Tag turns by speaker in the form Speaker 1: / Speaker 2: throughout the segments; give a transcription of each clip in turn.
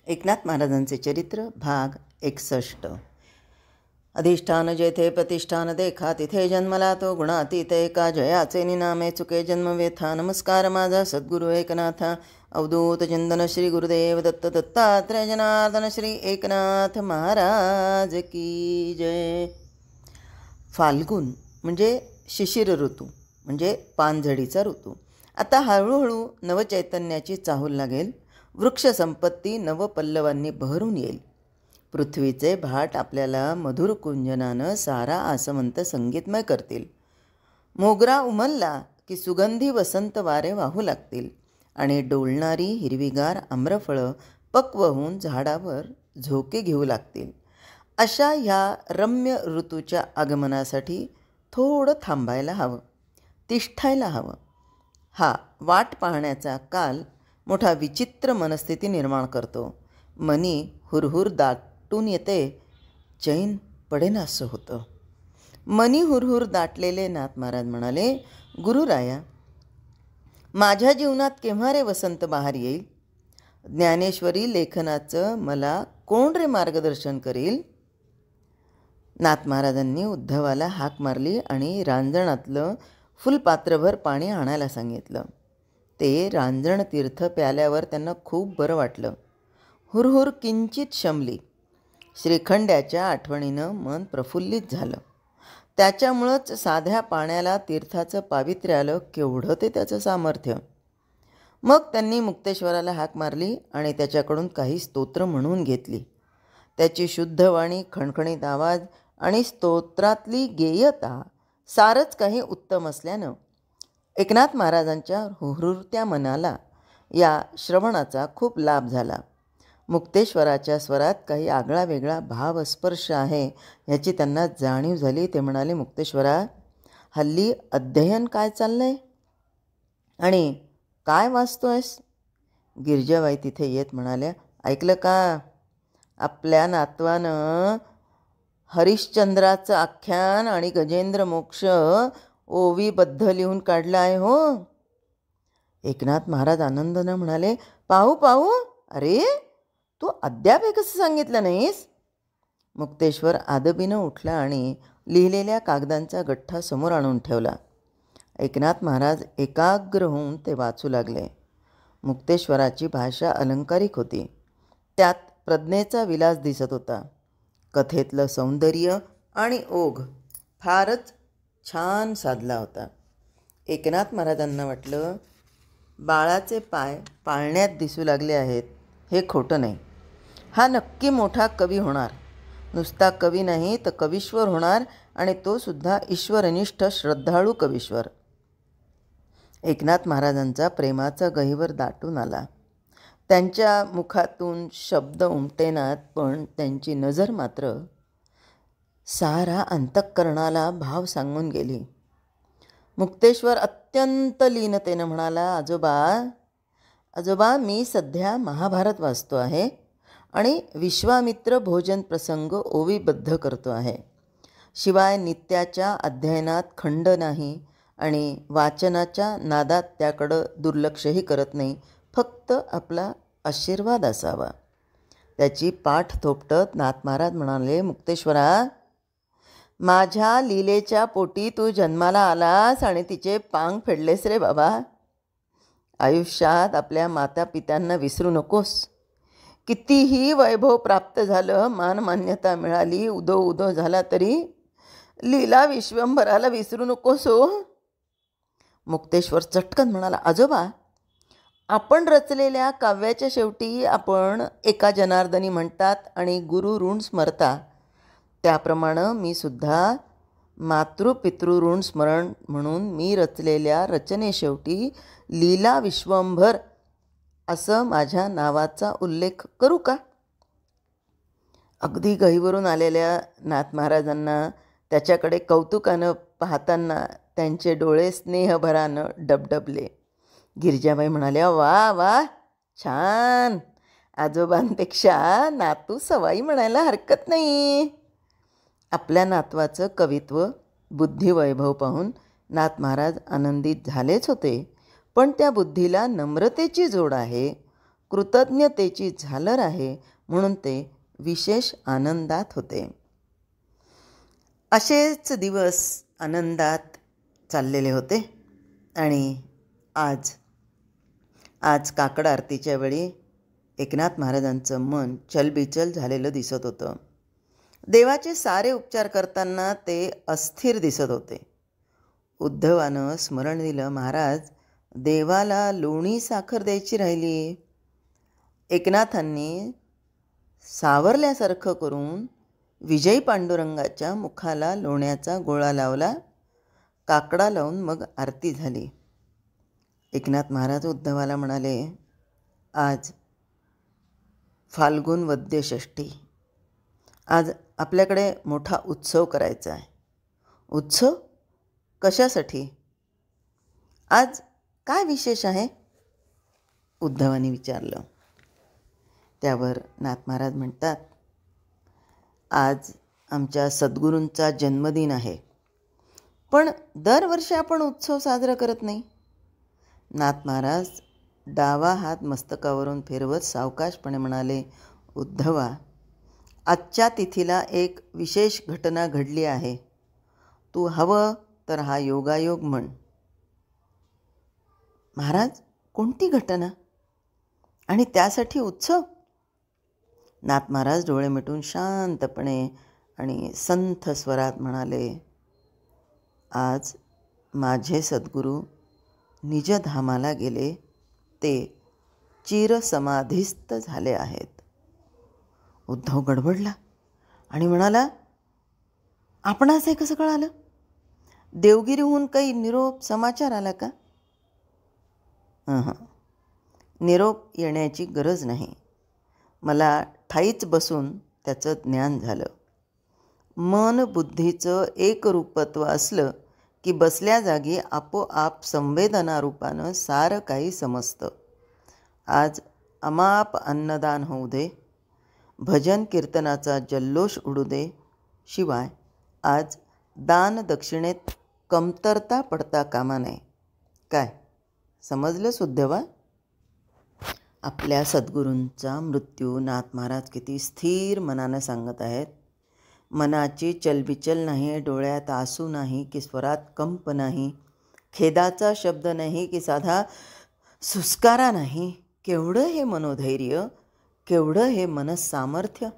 Speaker 1: एकनाथ महाराजांचे चरित्र भाग 61. अधिष्ठान जेथे प्रतिष्ठान देखा तिथे जन्मला तो गुणातीत एका जयाचे निनामे चुके जन्मव्यथा. नमस्कार माझा सद्गुरु एकनाथा. अवधूत चिंतन श्री गुरुदेव दत्त दत्तात्रय जनार्दन श्री एकनाथ महाराज की जय. फाल्गुन म्हणजे शिशिर ऋतू म्हणजे पानझडीचा ऋतू. आता हळूहळू नवचैतन्याची चाहूल लागेल. वृक्षसंपत्ती नवपल्लवांनी बहरून येईल. पृथ्वीचे भाट आपल्याला मधुर कुंजनानं सारा आसमंत संगीतमय करतील. मोगरा उमलला की सुगंधी वसंत वारे वाहू लागतील आणि डोलणारी हिरवीगार आम्रफळं पक्व होऊन झाडावर झोके घेऊ लागतील. अशा ह्या रम्य ऋतूच्या आगमनासाठी थोडं थांबायला हवं, तिष्ठायला हवं. हा वाट पाहण्याचा काल मोठा विचित्र मनस्थिती निर्माण करतो. मनी हुरहुर दाटून येते, चैन पडेनासं होतं. मनी हुरहुर दाटलेले नाथ महाराज म्हणाले, गुरुराया, माझ्या जीवनात केव्हा रे वसंत बहार येईल? ज्ञानेश्वरी लेखनाचं मला कोण रे मार्गदर्शन करेल? नाथ महाराजांनी उद्धवाला हाक मारली आणि रांजणातलं फुलपात्रभर पाणी आणायला सांगितलं. ते रांजण तीर्थ प्याल्यावर त्यांना खूप बरं वाटलं. हुरहुर किंचित शमली. श्रीखंड्याच्या आठवणीनं मन प्रफुल्लित झालं. त्याच्यामुळंच साध्या पाण्याला तीर्थाचं पावित्र्य आलं. केवढं ते त्याचं सामर्थ्य. मग त्यांनी मुक्तेश्वराला हाक मारली आणि त्याच्याकडून काही स्तोत्र म्हणून घेतली. त्याची शुद्ध वाणी, खणखणीत आवाज आणि स्तोत्रातली गेयता सारंच काही उत्तम असल्यानं एकनाथ महाराजांच्या हुरहुरत्या मनाला या श्रवणाचा खूप लाभ झाला. मुक्तेश्वराच्या स्वरात काही आगळा वेगळा भाव स्पर्श आहे ह्याची त्यांना जाणीव झाली. ते म्हणाले, मुक्तेश्वरा, हल्ली अध्ययन काय चाललंय आणि काय वाचतोयस? गिरजाबाई तिथे येत म्हणाल्या, ऐकलं का? आपल्या नातवानं हरिश्चंद्राचं आख्यान आणि गजेंद्र मोक्ष ओवीबद्ध लिहून काढलं आहे हो. एकनाथ महाराज आनंदानं म्हणाले, पाहू पाहू. अरे, तू अद्याप हे कसं सांगितलं नाहीस? मुक्तेश्वर आदबीनं उठला आणि लिहिलेल्या कागदांचा गठ्ठा समोर आणून ठेवला. एकनाथ महाराज एकाग्र होऊन ते वाचू लागले. मुक्तेश्वराची भाषा अलंकारिक होती. त्यात प्रज्ञेचा विलास दिसत होता. कथेतलं सौंदर्य आणि ओघ फारच छान साधला होता. एकनाथ महाराजांना वाटलं, बाळाचे पाय पाळण्यात दिसू लागले आहेत. हे खोटं नाही. हा नक्की मोठा कवी होणार. नुसता कवी नाही तर कवीश्वर होणार, आणि तो सुद्धा ईश्वरनिष्ठ श्रद्धाळू कवीश्वर. एकनाथ महाराजांचा प्रेमाचा गहिवर दाटून आला. त्यांच्या मुखातून शब्द उमटेनात, पण त्यांची नजर मात्र सारा अंतःकरणाला भाव सांगून गेली. मुक्तेश्वर अत्यंत लीनतेनं म्हणाला, आजोबा, मी सध्या महाभारत वाचतो आहे आणि विश्वामित्र भोजन प्रसंग ओवीबद्ध करतो आहे. शिवाय नित्याच्या अध्ययनात खंड नाही आणि वाचनाच्या नादात त्याकडं दुर्लक्षही करत नाही. फक्त आपला आशीर्वाद असावा. त्याची पाठ थोपटत नाथ महाराज म्हणाले, मुक्तेश्वरा, माझ्या लीलेच्या पोटी तू जन्माला आलास आणि तिचे पांग फेडलेस रे बाबा. आयुष्यात आपल्या माता पित्यांना विसरू नकोस. कितीही वैभव प्राप्त झालं, मानमान्यता मिळाली, उदो झाला तरी लीला विश्वंभराला विसरू नकोस हो. मुक्तेश्वर चटकन म्हणाला, आजोबा, आपण रचलेल्या काव्याच्या शेवटी आपण एका जनार्दनी म्हणतात आणि गुरु ऋण स्मरता. त्याप्रमाणे मी सुद्धा मातृपितृऋण स्मरण म्हणून मी रचलेल्या रचनेशेवटी लीला विश्वंभर असं माझ्या नावाचा उल्लेख करू का? अगदी गहिवरून आलेल्या नाथ महाराजांना त्याच्याकडे कौतुकानं पाहताना त्यांचे डोळे स्नेहभरानं डबडबले. गिरजाबाई म्हणाल्या, वा वा, छान. आजोबांपेक्षा नातू सवाई म्हणायला हरकत नाही. आपल्या नातवाचं कवित्व, बुद्धिवैभव पाहून नाथ महाराज आनंदित झालेच होते. पण त्या बुद्धीला नम्रतेची जोड आहे. कृतज्ञतेची झालर आहे म्हणून ते विशेष आनंदात होते. असेच दिवस आनंदात चाललेले होते आणि आज काकड आरतीच्या वेळी एकनाथ महाराजांचं मन चलबिचल झालेलं दिसत होतं. देवाचे सारे उपचार करताना ते अस्थिर दिसत होते. उद्धवानं स्मरण दिलं, महाराज देवाला लोणी साखर द्यायची राहिली. एकनाथांनी सावरल्यासारखं करून विजयी पांडुरंगाच्या मुखाला लोण्याचा गोळा लावला, काकडा लावून मग आरती झाली. एकनाथ महाराज उद्धवाला म्हणाले, आज फाल्गुन वद्य षष्ठी, आज आपल्याकडे मोठा उत्सव करायचा आहे. उत्सव कशासाठी? आज काय विशेष आहे? उद्धवाने विचारलं. त्यावर नाथ महाराज म्हणतात, आज आमच्या सद्गुरूंचा जन्मदिन आहे, पण दरवर्षी आपण उत्सव साजरा करत नाही. नाथ महाराज डावा हात मस्तकावरून फिरवत सावकाशपणे म्हणाले, उद्धवा, आजच्या तिथीला एक विशेष घटना घडली आहे. तू हवं तर हा योगायोग म्हण. महाराज, कोणती घटना आणि त्यासाठी उत्सव? नाथ महाराज डोळे मिटून शांतपणे आणि संथ स्वरात म्हणाले, आज माझे सद्गुरू निजधामाला गेले, ते चिरसमाधीस्थ झाले आहेत. उद्धव गडबडला आणि म्हणाला, आपणास हे कसं कळालं? देवगिरीहून काही निरोप समाचार आला का? निरोप येण्याची गरज नाही. मला ठाईच बसून त्याचं ज्ञान झालं. मन बुद्धीचं एकरूपत्व असलं की बसल्या जागी आपोआप संवेदनारूपानं सारं काही समजतं. आज अमाप अन्नदान होऊ दे, भजन कीर्तनाचा जल्लोष उडू दे, शिवाय आज दान दक्षिणेत कमतरता पडता कामा नये. काय समजलं उद्धवा? आपल्या सद्गुरूंचा मृत्यू नाथ महाराज किती स्थिर मनानं सांगत आहेत. मनाची चलबिचल नाही, डोळ्यात आसू नाही की स्वरात कंप नाही, खेदाचा शब्द नाही की साधा सुस्कारा नाही. केवढं हे मनोधैर्य, केवढं हे मनसामर्थ्य.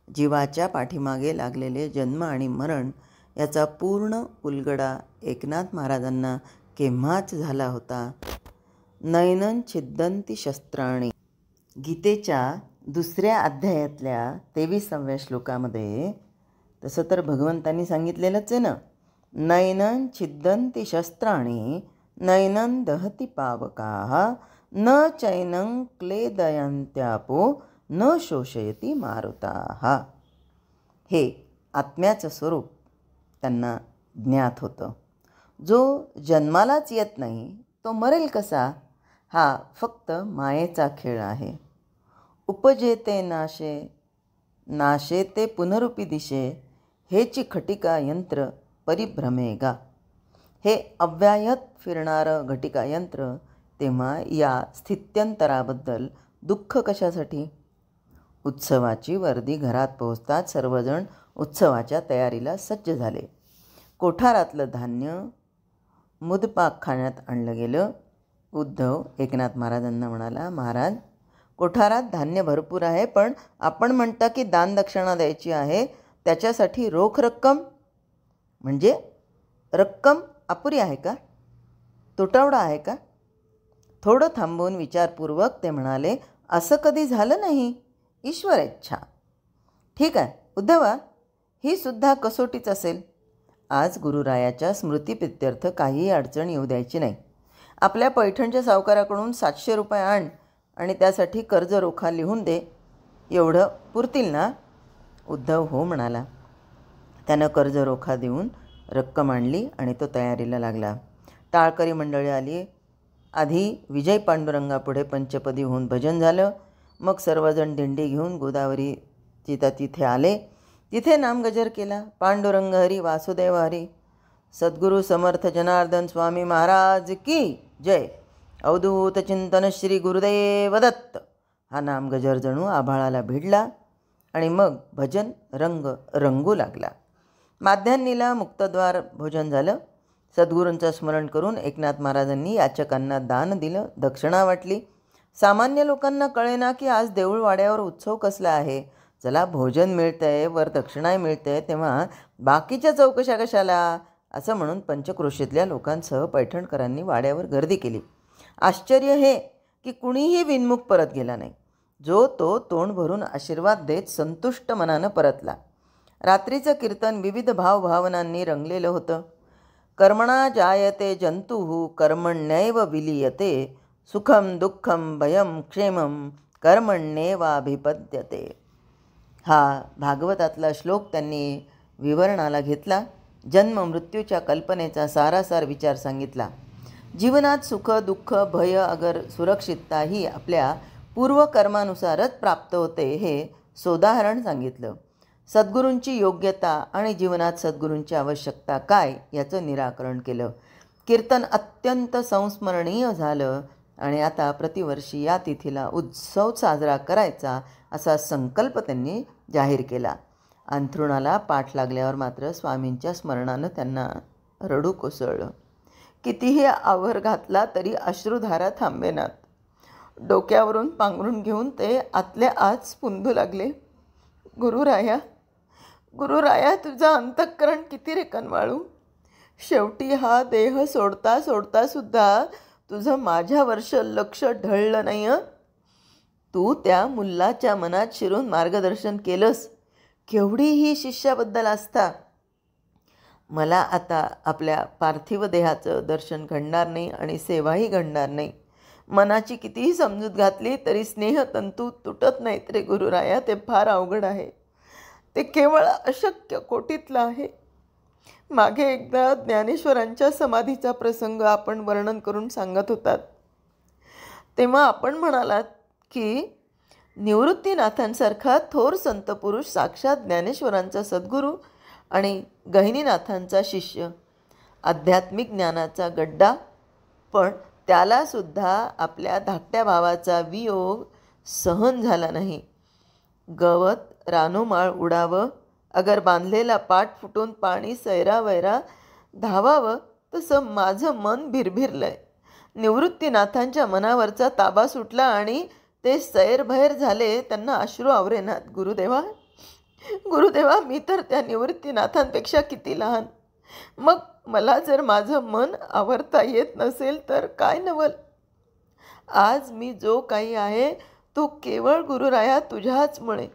Speaker 1: जीवाच्या पाठीमागे लागलेले जन्म आणि मरण याचा पूर्ण उलगडा एकनाथ महाराजांना केव्हाच झाला होता. नैनन छिद्दंती शस्त्राणी, गीतेच्या 2ऱ्या अध्यायातल्या 23व्या श्लोकामध्ये तसं तर भगवंतांनी सांगितलेलंच आहे ना, नैनन छिद्दंती शस्त्राणी नैनन दहती पावकाः न चैनं क्लेदयन्त्यापो न शोषयती मारुताः. हे आत्म्याचं स्वरूप त्यांना ज्ञात होतं. जो जन्मालाच येत नाही तो मरेल कसा? हा फक्त मायेचा खेळ आहे. उपजेते नाशे, नाशे ते पुनरुपी दिशे, हेची खटिका यंत्र परिभ्रमेगा. हे अव्याहत फिरणारं घटिका यंत्र. तेव्हा या स्थित्यंतराबद्दल दुःख कशासाठी? उत्सवाची वर्दी घरात पोहोचताच सर्वजण उत्सवाच्या तयारीला सज्ज झाले. कोठारातलं धान्य मुदपाक खाण्यात आणलं गेलं. उद्धव एकनाथ महाराजांना म्हणाला, महाराज, कोठारात धान्य भरपूर आहे, पण आपण म्हणता की दानदक्षिणा द्यायची आहे, त्याच्यासाठी रोख रक्कम म्हणजे रक्कम अपुरी आहे का? तुटवडा आहे का? थोडं थांबून विचारपूर्वक ते म्हणाले, असं कधी झालं नाही, ईश्वर इच्छा. ठीक आहे उद्धवा, ही सुद्धा कसोटीच असेल. आज गुरुरायाच्या स्मृतिप्रित्यर्थ काहीही अडचण येऊ द्यायची नाही. आपल्या पैठणच्या सावकाराकडून 700 रुपये आण आणि त्यासाठी कर्ज रोखा लिहून दे. एवढं पुरतील ना? उद्धव हो म्हणाला. त्यानं कर्ज रोखा देऊन रक्कम आणली आणि तो तयारीला लागला. टाळकरी मंडळी आली. आधी विजय पांडुरंगापुढे पंचपदी होऊन भजन झालं. मग सर्वजण दिंडी घेऊन गोदावरी तिथे आले. तिथे नामगजर केला. पांडुरंग हरी, वासुदेव हरी. सद्गुरू समर्थ जनार्दन स्वामी महाराज की जय. अवधूत चिंतन श्री गुरुदेव दत्त. हा नामगजर जणू आभाळाला भिडला आणि मग भजन रंगू लागला. माध्यान्नीला मुक्तद्वार भोजन झालं. सद्गुरूंचं स्मरण करून एकनाथ महाराजांनी याचकांना दान दिलं, दक्षिणा वाटली. सामान्य लोकांना कळेना की आज देऊळवाड्यावर उत्सव कसला आहे. चला भोजन मिळतंय, वर दक्षिणाही मिळते, तेव्हा बाकीच्या चौकशा कशाला, असं म्हणून पंचक्रोशीतल्या लोकांसह पैठणकरांनी वाड्यावर गर्दी केली. आश्चर्य हे की कुणीही विनमुख परत गेला नाही. जो तो तोंड भरून आशीर्वाद देत संतुष्ट मनानं परतला. रात्रीचं कीर्तन विविध भावभावनांनी रंगलेलं होतं. कर्मणा जायते जंतुः कर्मण्यैव विलीयते, सुखम दुःखम भयम क्षेमम कर्मण्येवाभिपद्यते. हा भागवतातला श्लोक त्यांनी विवरणाला घेतला. जन्म मृत्यूच्या कल्पनेचा सारासार विचार सांगितला. जीवनात सुख दुःख भय अगर सुरक्षितता ही आपल्या पूर्वकर्मानुसारच प्राप्त होते हे सोदाहरण सांगितलं. सद्गुरूंची योग्यता आणि जीवनात सद्गुरूंची आवश्यकता काय याचं निराकरण केलं. कीर्तन अत्यंत संस्मरणीय झालं आणि आता प्रतिवर्षी या तिथीला उत्सव साजरा करायचा असा संकल्प त्यांनी जाहीर केला. अंथरुणाला पाठ लागल्यावर मात्र स्वामींच्या स्मरणानं त्यांना रडू कोसळलं. कितीही आवर घातला तरी अश्रुधारा थांबेनात. डोक्यावरून पांघरून घेऊन ते आतल्या आत स्पुंदू लागले. गुरुराया, गुरुराया, तुझं अंतःकरण किती रे कनवाळू. शेवटी हा देह सोडता सोडता सुद्धा तुझं माझ्यावर लक्ष ढळलं नाही. तू त्या मुल्लाच्या मनात शिरून मार्गदर्शन केलंस. केवढीही शिष्याबद्दल आस्था. मला आता आपल्या पार्थिव देहाचं दर्शन घडणार नाही आणि सेवाही घडणार नाही. मनाची कितीही समजूत घातली तरी स्नेहतंतू तुटत नाहीत रे गुरुराया. ते फार अवघड आहे. ते केवळ अशक्य कोटीतलं आहे. मागे एकदा ज्ञानेश्वरांच्या समाधीचा प्रसंग आपण वर्णन करून सांगत होतात, तेव्हा आपण म्हणालात की निवृत्तीनाथांसारखा थोर संतपुरुष साक्षात ज्ञानेश्वरांचा सद्गुरू आणि गहिनीनाथांचा शिष्य, आध्यात्मिक ज्ञानाचा गड्डा, पण त्यालासुद्धा आपल्या धाकट्या भावाचा वियोग सहन झाला नाही. गवत रानोमाळ उडावं, अगर बांधलेला पाठ फुटून पाणी सैरावैरा धावावं, तसं माझं मन भिरभिरलंय. निवृत्तीनाथांच्या मनावरचा ताबा सुटला आणि ते सैरभैर झाले. त्यांना अश्रू आवरेनात. गुरुदेवा, गुरुदेवा, मी तर त्या निवृत्तीनाथांपेक्षा किती लहान. मग मला जर माझं मन आवरता येत नसेल तर काय नवल. आज मी जो काही आहे तो केवळ गुरुराया तुझ्याचमुळे.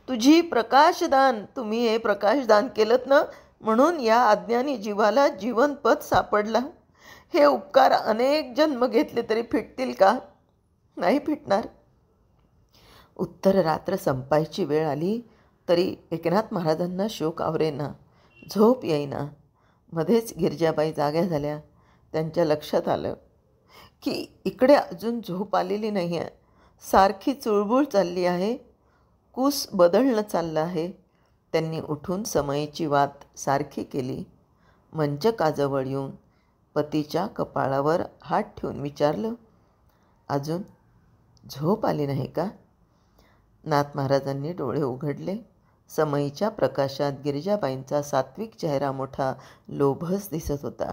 Speaker 1: तुझी प्रकाशदान, तुम्ही हे प्रकाशदान केलंत ना, म्हणून या अज्ञानी जीवाला जीवनपथ सापडला. हे उपकार अनेक जन्म घेतले तरी फिटतील का? नाही फिटणार. उत्तर रात्र संपायची वेळ आली तरी एकनाथ महाराजांना शोक आवरेना, झोप येईना. मध्येच गिरजाबाई जाग्या झाल्या. त्यांच्या लक्षात आलं की इकडे अजून झोप आलेली नाही आहे. सारखी चुळबुळ चालली आहे. कूस बदलणं चाललं आहे. त्यांनी उठून समयीची वात सारखी केली. मंचकाजवळ येऊन पतीच्या कपाळावर हात ठेवून विचारलं, अजून झोप आली नाही का? नाथ महाराजांनी डोळे उघडले. समयीच्या प्रकाशात गिरिजाबाईंचा सात्विक चेहरा मोठा लोभस दिसत होता.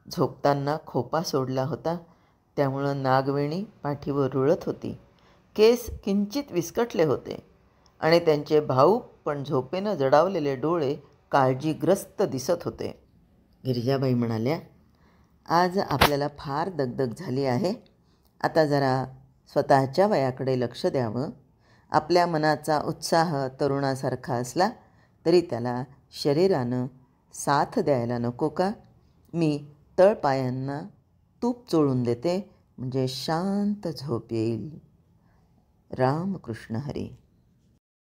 Speaker 1: झोपताना खोपा सोडला होता, त्यामुळं नागवेणी पाठीवर रुळत होती. केस किंचित विस्कटले होते आणि त्यांचे भाऊक पण झोपेनं जडावलेले डोळे काळजीग्रस्त दिसत होते. गिरिजाबाई म्हणाल्या, आज आपल्याला फार दगदग झाली आहे. आता जरा स्वतःच्या वयाकडे लक्ष द्यावं. आपल्या मनाचा उत्साह तरुणासारखा असला तरी त्याला शरीरानं साथ द्यायला नको का? मी तळपायांना तूप चोळून देते, म्हणजे शांत झोप येईल. रामकृष्ण हरी.